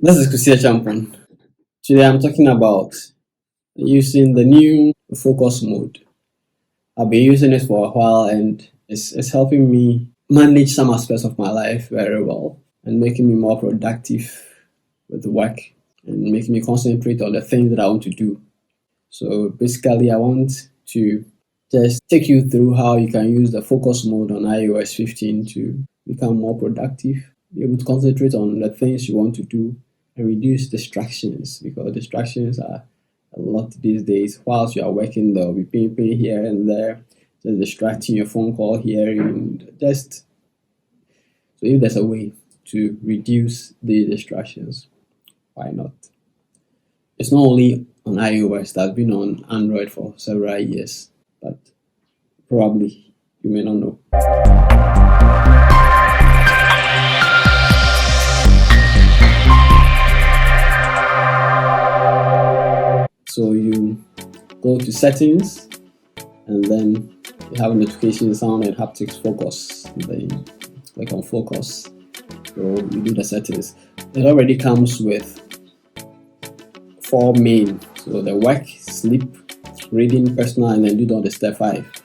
This is Kusi Achampong. Today I'm talking about using the new focus mode. I've been using it for a while and it's helping me manage some aspects of my life very well and making me more productive with work and making me concentrate on the things that I want to do. So basically, I want to just take you through how you can use the focus mode on iOS 15 to become more productive, be able to concentrate on the things you want to do and reduce distractions, because distractions are a lot these days. Whilst you are working, there will be ping here and there, just distracting your phone call here, and just so if there's a way to reduce the distractions, why not? It's not only on iOS, that's been on Android for several years, but probably you may not know. So you go to settings and then you have notification sound and haptics focus. And then click on focus. So you do the settings. It already comes with 4 main. So the work, sleep, reading, personal, and then do the step 5.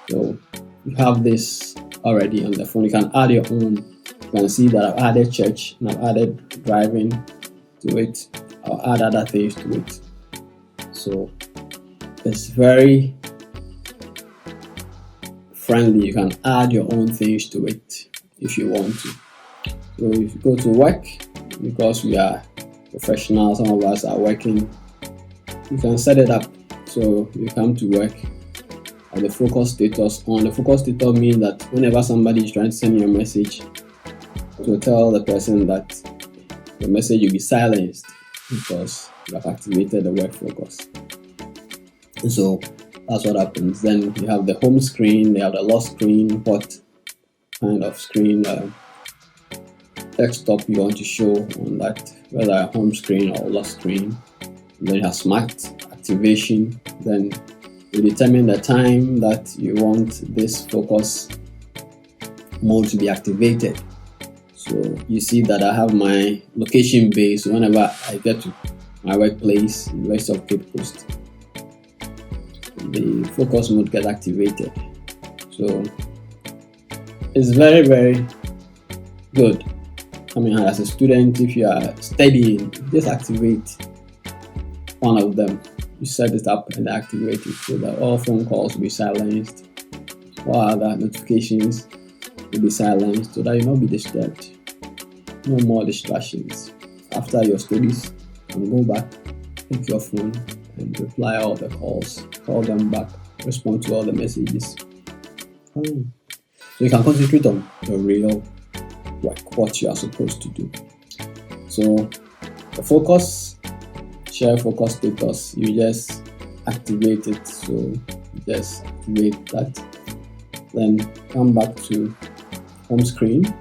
So you have this already on the phone. You can add your own. You can see that I've added church and I've added driving to it. I'll add other things to it. So it's very friendly. You can add your own things to it if you want to. So if you go to work, because we are professionals, some of us are working, you can set it up. So you come to work at the focus status on. The focus status means that whenever somebody is trying to send you a message, to tell the person that the message will be silenced because you have activated the work focus. And so that's what happens. Then you have the home screen, you have the lock screen, what kind of screen desktop you want to show on that, whether a home screen or lock screen. And then you have smart activation. Then you determine the time that you want this focus mode to be activated. So you see that I have my location base. So whenever I get to my workplace, University of Cape Coast, the focus mode gets activated. So it's very, very good. I mean, as a student, if you are studying, just activate one of them. You set it up and activate it so that all phone calls will be silenced, all other notifications will be silenced so that you will not be disturbed. No more distractions. After your studies, and go back, pick your phone and reply all the calls, call them back, respond to all the messages. So you can concentrate on the real work, what you are supposed to do. So the focus, share focus status, you just activate it. So you just activate that. Then come back to home screen.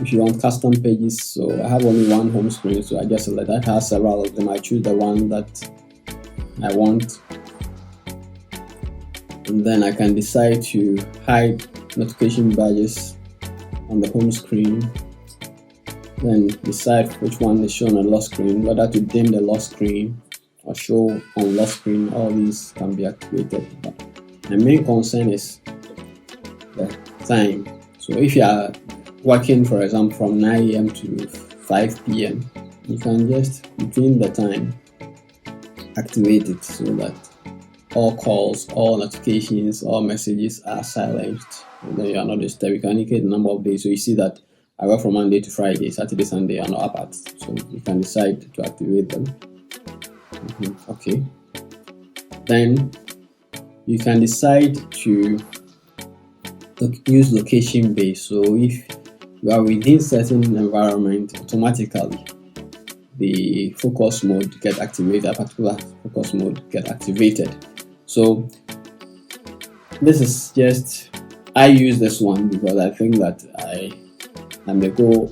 If you want custom pages, so I have only one home screen, so I just select that. Has several of them. I choose the one that I want, and then I can decide to hide notification badges on the home screen. Then decide which one is shown on lock screen, whether to dim the lock screen or show on lock screen. All these can be activated. But my main concern is the time. So if you are working, for example, from 9 a.m. to 5 p.m., you can just, between the time, activate it so that all calls, all notifications, all messages are silenced. And then you are not disturbed. You can indicate the number of days. So you see that I work from Monday to Friday, Saturday, Sunday are not apart. So you can decide to activate them. Okay. Then you can decide to use location based. So if you are within certain environment, automatically the focus mode get activated, a particular focus mode get activated. So this is just, I use this one because I think that I may go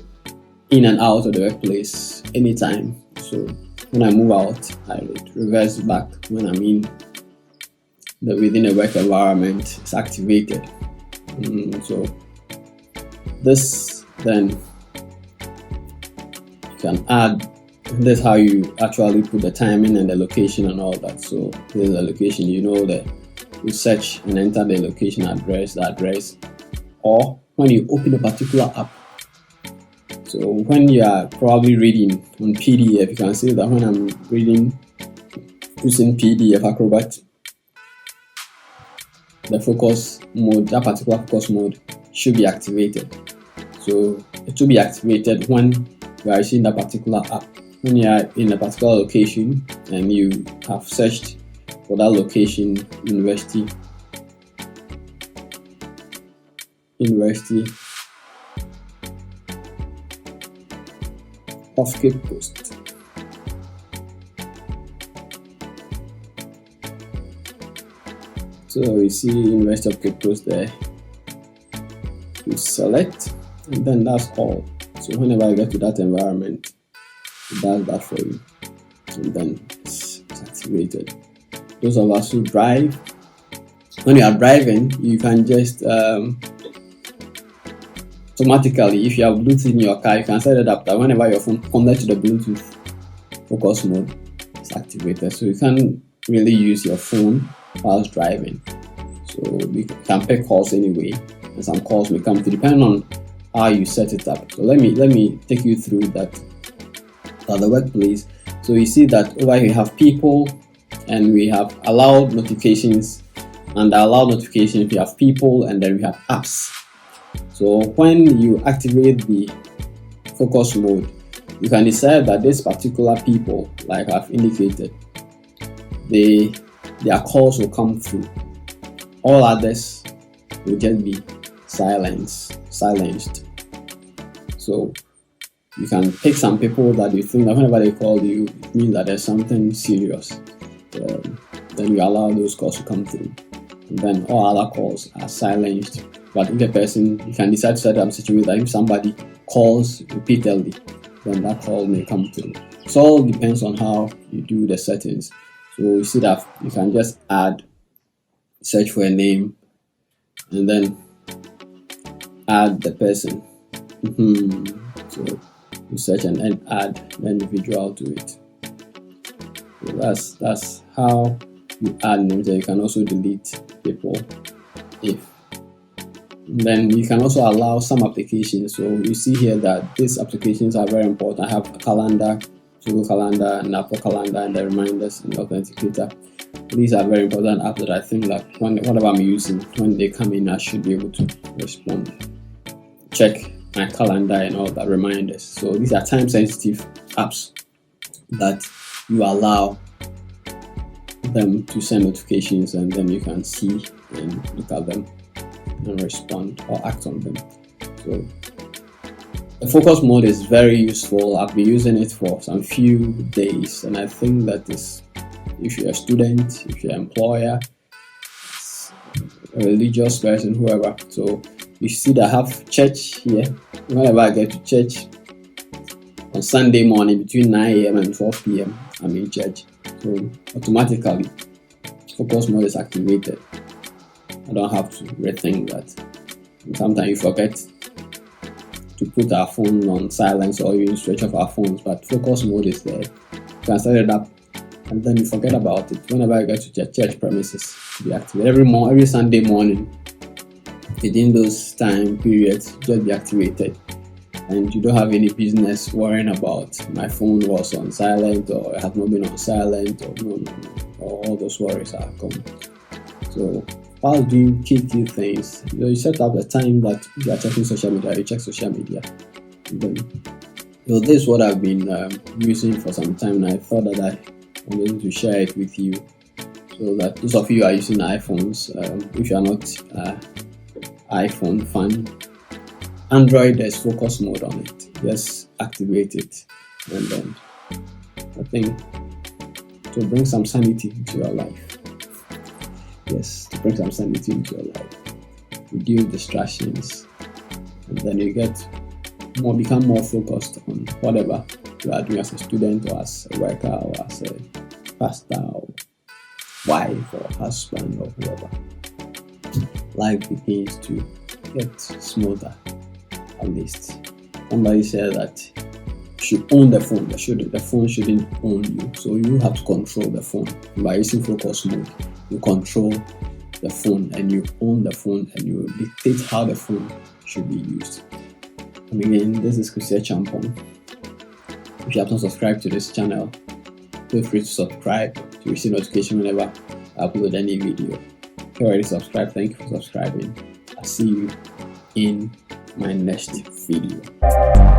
in and out of the workplace anytime. So when I move out, I reverse back when I'm in within a work environment. It's activated. So this then can add. That's how you actually put the timing and the location and all that. So this is the location, you know, that you search and enter the location address, the address, or when you open a particular app. So when you are probably reading on PDF, you can see that when I'm reading using PDF Acrobat, the focus mode, that particular focus mode should be activated. So it will be activated when you are using that particular app. When you are in a particular location and you have searched for that location, University of Cape Coast. So you see University of Cape Coast there. You select, and then that's all. So whenever you get to that environment, it does that for you, and then it's activated. Those of us who drive, when you are driving, you can just automatically, if you have Bluetooth in your car, you can set it up that whenever your phone connects to the Bluetooth focus mode, it's activated. So you can't really use your phone whilst driving. So we can pick calls anyway, and some calls may come to depending on how you set it up. So let me take you through that at the workplace. So you see that over here we have people, and we have allowed notifications, and the allowed notifications we have people, and then we have apps. So when you activate the focus mode, you can decide that this particular people, like I've indicated, their calls will come through. All others will just be silenced. So you can pick some people that you think that whenever they call you, it means that there's something serious. Then you allow those calls to come through. And then all other calls are silenced. But if a person, you can decide to set up a situation that if somebody calls repeatedly, then that call may come through. So it all depends on how you do the settings. So you see that you can just add, search for a name, and then add the person. So you search and then add the individual to it. So that's how you add names. You can also delete people then you can also allow some applications. So you see here that these applications are very important. I have a calendar, Google Calendar, and Apple Calendar, and the reminders and authenticator. These are very important apps that I think that whatever I'm using, when they come in, I should be able to respond, check my calendar and all that reminders. So these are time sensitive apps that you allow them to send notifications, and then you can see and look at them and respond or act on them. So the focus mode is very useful. I've been using it for some few days, and I think that if you're a student, if you're an employer, a religious person, whoever. So you see that I have church here. Whenever I get to church on Sunday morning between 9 a.m. and 12 p.m., I'm in church. So automatically, focus mode is activated. I don't have to rethink that. And sometimes you forget to put our phone on silence or even switch off our phones, but focus mode is there. You can set it up, and then you forget about it. Whenever I get to church premises, to be activated every Sunday morning. Within those time periods, just be activated, and you don't have any business worrying about my phone was on silent or it has not been on silent or no. All those worries are gone. So while doing key things, you set up the time that you are checking social media, you check social media. And then, this is what I've been using for some time, and I thought that I wanted to share it with you, so that those of you who are using iPhones, if you are not iPhone fan, Android, there's focus mode on it. Just activate it, and then I think to bring some sanity into your life. Yes, to bring some sanity into your life, reduce distractions, and then you become more focused on whatever you are doing as a student or as a worker or as a pastor or wife or husband or whoever. Life begins to get smoother, at least. Somebody said that should own the phone. The phone shouldn't own you. So you have to control the phone. By using focus mode, you control the phone and you own the phone and you dictate how the phone should be used. And again, this is Kusi Achampong. If you have not subscribed to this channel, feel free to subscribe to receive notification whenever I upload any video. If you already subscribed, thank you for subscribing. I'll see you in my next video.